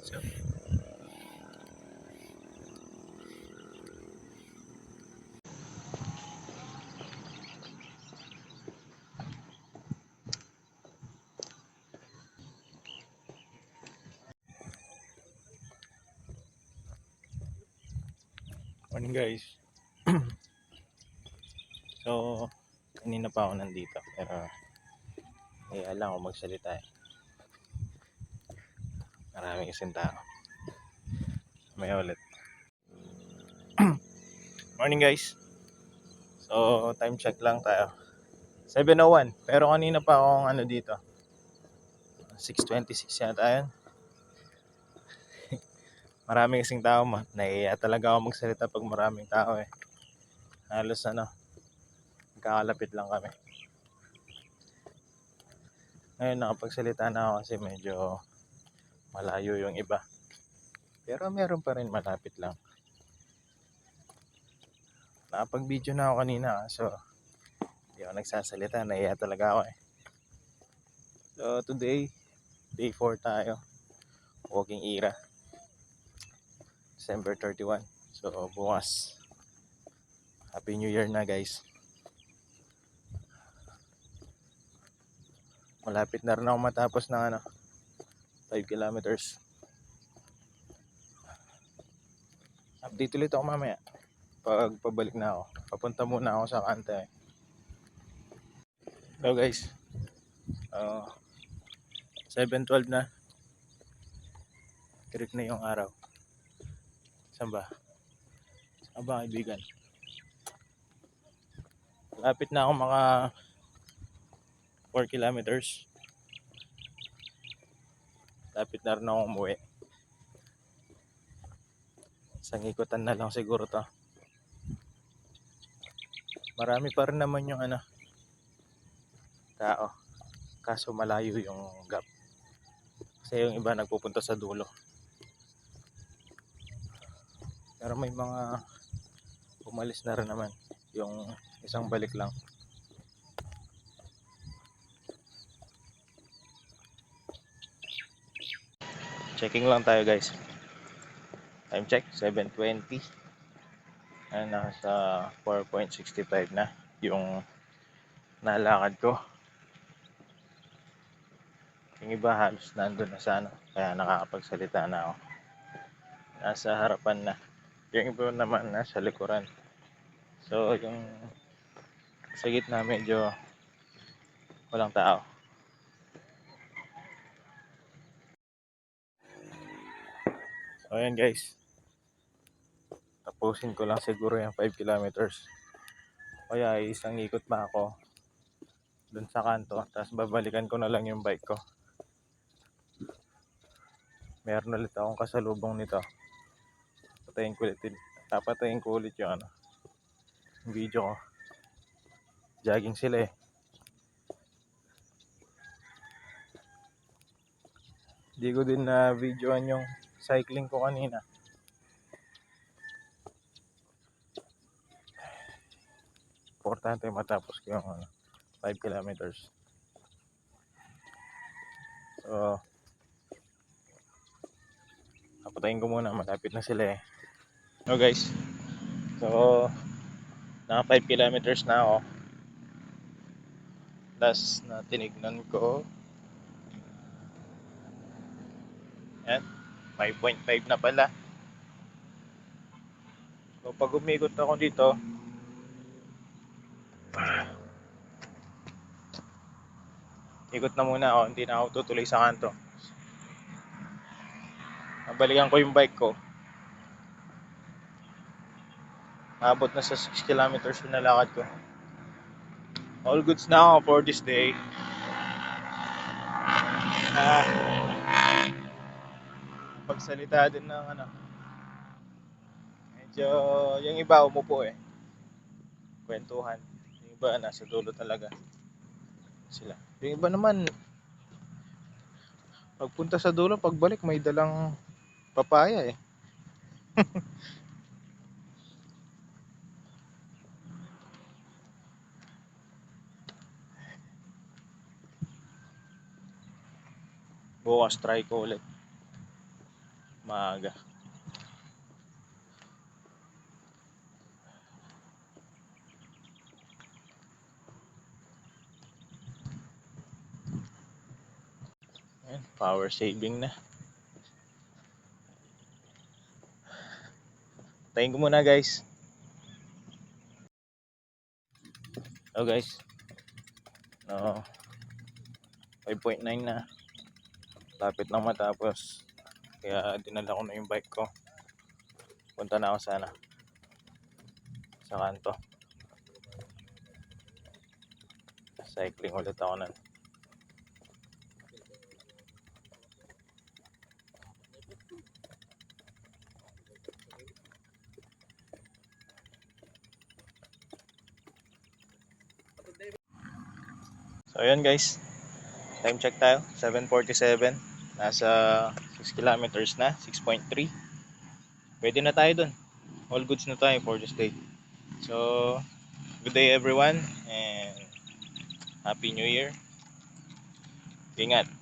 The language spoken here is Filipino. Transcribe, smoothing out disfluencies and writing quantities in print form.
Morning guys. So, kanina pa ako nandito pero lang ako magsalita eh. Maraming kasing tao. May ulit. Morning guys. So, time check lang tayo. 7:01. Pero kanina pa akong dito. 6:26 yata yun. Maraming kasing tao. Naiiya talaga ako magsalita pag maraming tao eh. Halos nagkakalapit lang kami. Ngayon nakapagsalita na ako kasi medyo malayo yung iba. Pero meron pa rin malapit lang. Nakapag-video na ako kanina so hindi ako nagsasalita. Naiiya talaga ako eh. So today, day 4 tayo. Walking era. December 31. So bukas. Happy New Year na guys. Malapit na rin ako matapos ng 5 kilometers. Update ulit ako mamaya. Pag pabalik na ako. Papunta muna ako sa kanta eh. Hello guys. 7:12 na. Tirik na yung araw. Saan ba? Saan ba kaibigan? Lapit na ako maka 4 kilometers. Lapit na rin ako umuwi. Isang ikutan na lang siguro to. Marami pa rin naman yung tao. Kaso malayo yung gap. Kasi yung iba nagpupunta sa dulo. Pero may mga umalis na rin naman. Yung isang balik lang. Checking lang tayo guys. Time check, 7:20. Nasa 4.65 na yung nalakad ko. Yung iba halos nandun na sa kaya nakakapagsalita na ako. Nasa harapan na. Yung iba naman nasa likuran. So yung sa gitna medyo walang tao. So ayan guys. Tapusin ko lang siguro yung 5 kilometers. Kaya isang ikot pa ako dun sa kanto. Tapos babalikan ko na lang yung bike ko. Meron ulit akong kasalubong nito. Papatayin ko ulit yung video ko. Jogging sila eh. Hindi ko din na videoan yung cycling ko kanina. Importante matapos ko yung 5 kilometers. So, papatayin ko muna. Malapit na sila eh. So guys. So, naka 5 kilometers na ako. Last na tinignan ko. Yan. 5.5 na pala. So, pag umikot ako dito, ikot na muna ako. Hindi na ako tutuloy sa kanto. Nabalikan ko yung bike ko. Abot na sa 6 kilometers yung nalakad ko. All goods now for this day. Pagsalita din ng medyo yung iba umupo eh. Kwentuhan. Yung iba nasa dulo talaga sila. Yung iba naman pagpunta sa dulo, pagbalik may dalang papaya eh. Bukas try ko ulit. maaga. Ayan, power saving na. Tayin ko muna guys. Oh guys. No, 5.9 na. Lapit na matapos. Kaya dinala ko na yung bike ko. Punta na ako sana sa kanto. Cycling ulit ako nun. So ayan guys, time check tayo, 7:47. Nasa 6 kilometers na, 6.3. Pwede na tayo dun. All goods na tayo for this day. So, good day everyone and Happy New Year. Ingat.